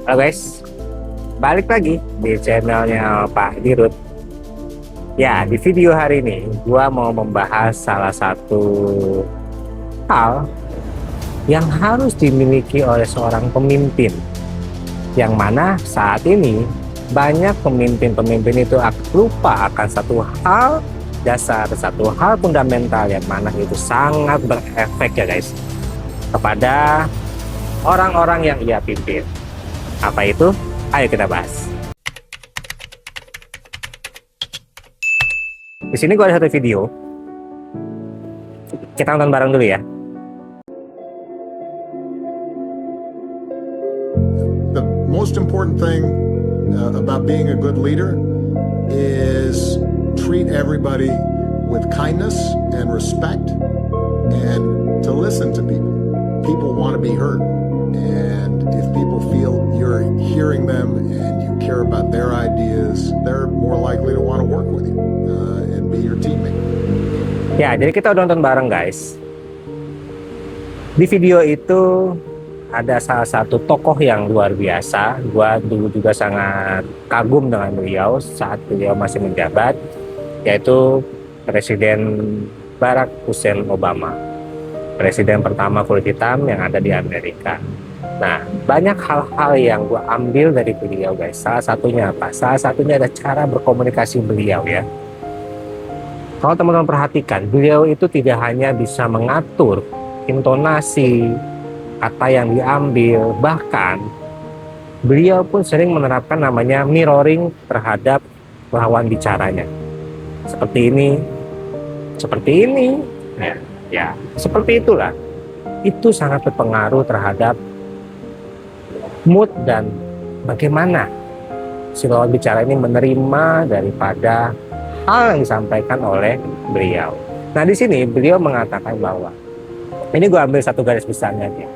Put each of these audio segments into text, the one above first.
Halo guys, balik lagi di channelnya Pak Dirut. Ya, di video hari ini gua mau membahas salah satu hal yang harus dimiliki oleh seorang pemimpin, yang mana saat ini banyak pemimpin-pemimpin itu lupa akan satu hal dasar, satu hal fundamental yang mana itu sangat berefek ya guys kepada orang-orang yang ia pimpin. Apa itu? Ayo kita bahas. Di sini gua ada satu video. Kita nonton bareng dulu ya. The most important thing about being a good leader is treat everybody with kindness and respect and to listen to people. People want to be heard. And if people feel you're hearing them and you care about their ideas, they're more likely to want to work with you and be your teammate. Ya, jadi kita udah nonton bareng guys. Di video itu ada salah satu tokoh yang luar biasa. Gua dulu juga sangat kagum dengan beliau saat beliau masih menjabat, yaitu Presiden Barack Hussein Obama, presiden pertama kulit hitam yang ada di Amerika. Nah, banyak hal-hal yang gue ambil dari beliau guys. Salah satunya apa? Salah satunya ada cara berkomunikasi beliau ya. Kalau teman-teman perhatikan, beliau itu tidak hanya bisa mengatur intonasi kata yang diambil, bahkan beliau pun sering menerapkan namanya mirroring terhadap lawan bicaranya. Seperti ini, ya, seperti itulah. Itu sangat berpengaruh terhadap mood dan bagaimana si lawan bicara ini menerima daripada hal yang disampaikan oleh beliau. Nah, di sini beliau mengatakan bahwa ini gue ambil satu garis besarnya aja.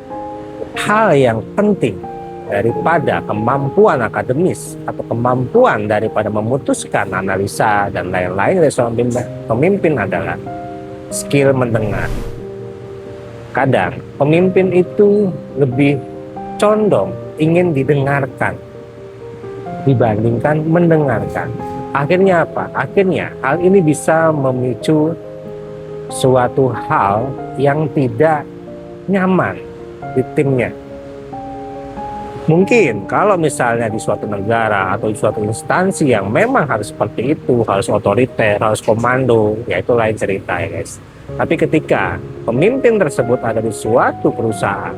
Hal yang penting daripada kemampuan akademis atau kemampuan daripada memutuskan analisa dan lain-lain dari seorang pemimpin adalah skill mendengar. Kadang pemimpin itu lebih condong ingin didengarkan dibandingkan mendengarkan. Akhirnya apa? Akhirnya hal ini bisa memicu suatu hal yang tidak nyaman di timnya. Mungkin kalau misalnya di suatu negara atau di suatu instansi yang memang harus seperti itu, harus otoriter, harus komando, ya itu lain cerita ya guys. Tapi ketika pemimpin tersebut ada di suatu perusahaan,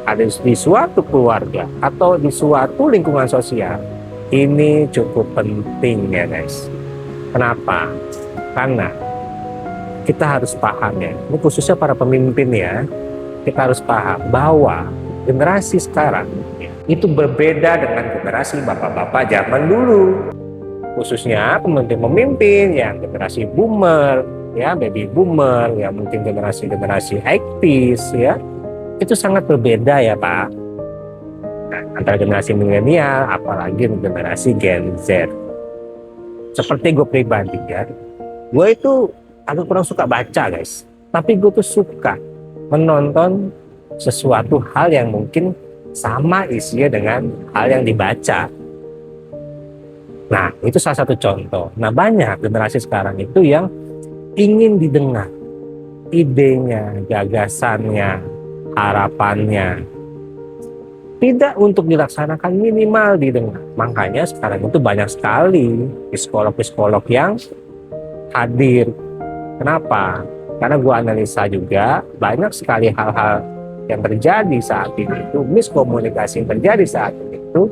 ada di suatu keluarga, atau di suatu lingkungan sosial, ini cukup penting ya guys. Kenapa? Karena kita harus paham ya, ini khususnya para pemimpin ya, kita harus paham bahwa generasi sekarang ya, itu berbeda dengan generasi bapak-bapak zaman dulu. Khususnya pemimpin-pemimpin yang generasi boomer, ya baby boomer, ya mungkin generasi-generasi 80s ya, itu sangat berbeda ya Pak. Nah, antara generasi milenial apalagi generasi Gen Z. Seperti gue pribadi ya, gue itu agak kurang suka baca guys, tapi gue tuh suka menonton sesuatu hal yang mungkin sama isinya dengan hal yang dibaca. Nah, itu salah satu contoh. Nah, banyak generasi sekarang itu yang ingin didengar idenya, gagasannya, harapannya, tidak untuk dilaksanakan, minimal didengar. Makanya sekarang itu banyak sekali psikolog-psikolog yang hadir. Kenapa? Karena gue analisa juga banyak sekali hal-hal yang terjadi saat ini itu, miskomunikasi yang terjadi saat ini itu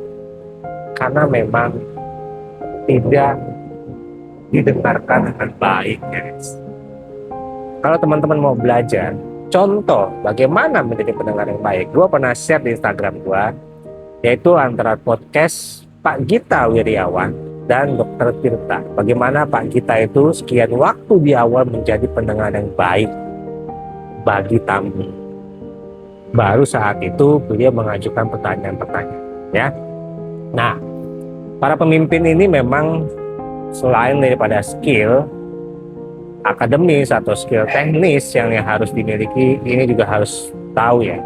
karena memang tidak didengarkan dengan baik guys. Kalau teman-teman mau belajar contoh bagaimana menjadi pendengar yang baik, gue pernah share di Instagram gue, yaitu antara podcast Pak Gita Wirjawan dan Dr. Tirta. Bagaimana Pak Gita itu sekian waktu di awal menjadi pendengar yang baik bagi tamu. Baru saat itu beliau mengajukan pertanyaan-pertanyaan ya. Nah, para pemimpin ini memang selain daripada skill akademis atau skill teknis yang harus dimiliki, ini juga harus tahu ya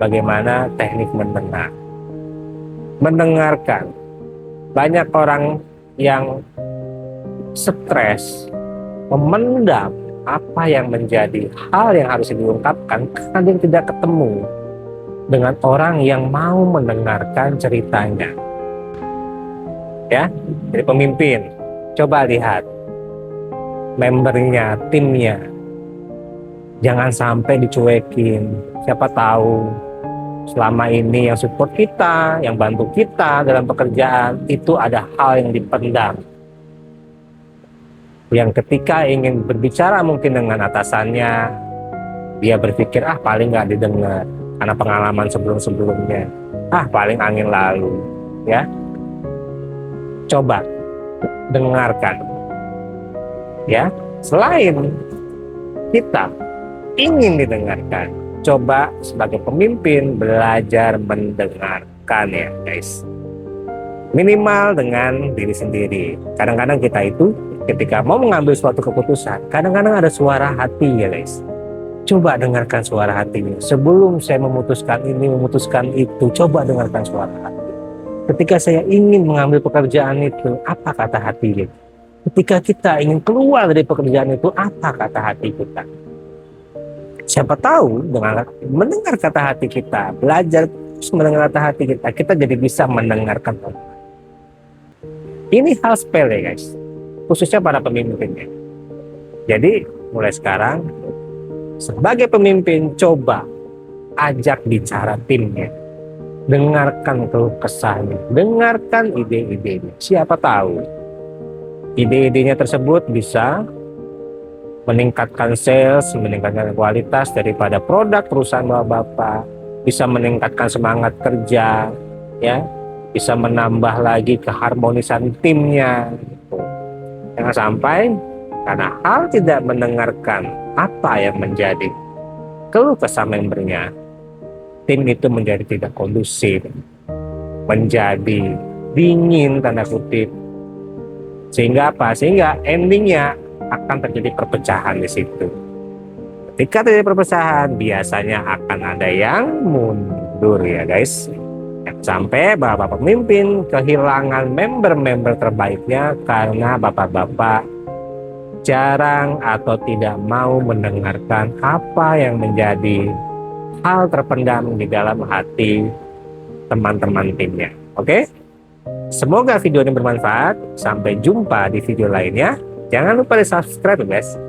bagaimana teknik mendengar. mendengarkan. Banyak orang yang stres, memendam apa yang menjadi hal yang harus diungkapkan karena dia tidak ketemu dengan orang yang mau mendengarkan ceritanya. Ya, jadi pemimpin, coba lihat membernya, timnya, jangan sampai dicuekin. Siapa tahu selama ini yang support kita, yang bantu kita dalam pekerjaan, itu ada hal yang dipendam. Yang ketika ingin berbicara mungkin dengan atasannya, dia berpikir, paling nggak didengar, karena pengalaman sebelum-sebelumnya. Paling angin lalu. Ya, coba dengarkan. Ya, selain kita ingin didengarkan, coba sebagai pemimpin belajar mendengarkan ya guys. Minimal dengan diri sendiri. Kadang-kadang kita itu ketika mau mengambil suatu keputusan, kadang-kadang ada suara hati ya guys. Coba dengarkan suara hatinya. Sebelum saya memutuskan ini, memutuskan itu, coba dengarkan suara hati. Ketika saya ingin mengambil pekerjaan itu, apa kata hati kita? Ketika kita ingin keluar dari pekerjaan itu, apa kata hati kita? Siapa tahu dengan mendengar kata hati kita, belajar terus mendengar kata hati kita, kita jadi bisa mendengarkan orang. Ini hal sepele guys, khususnya para pemimpinnya. Jadi mulai sekarang, sebagai pemimpin, coba ajak bicara timnya, dengarkan keluh kesahnya, dengarkan ide-idenya. Siapa tahu ide-idenya tersebut bisa meningkatkan sales, meningkatkan kualitas daripada produk perusahaan bapak-bapak, bisa meningkatkan semangat kerja, ya, bisa menambah lagi keharmonisan timnya. Jangan sampai karena hal tidak mendengarkan apa yang menjadi keluh kesah membernya, tim itu menjadi tidak kondusif, menjadi dingin tanda kutip, sehingga apa? Sehingga endingnya akan terjadi perpecahan di situ. Ketika terjadi perpecahan, biasanya akan ada yang mundur ya guys. Sampai bapak pemimpin kehilangan member-member terbaiknya karena bapak-bapak jarang atau tidak mau mendengarkan apa yang menjadi hal terpendam di dalam hati teman-teman timnya. Oke? Semoga video ini bermanfaat. Sampai jumpa di video lainnya. Jangan lupa di subscribe guys.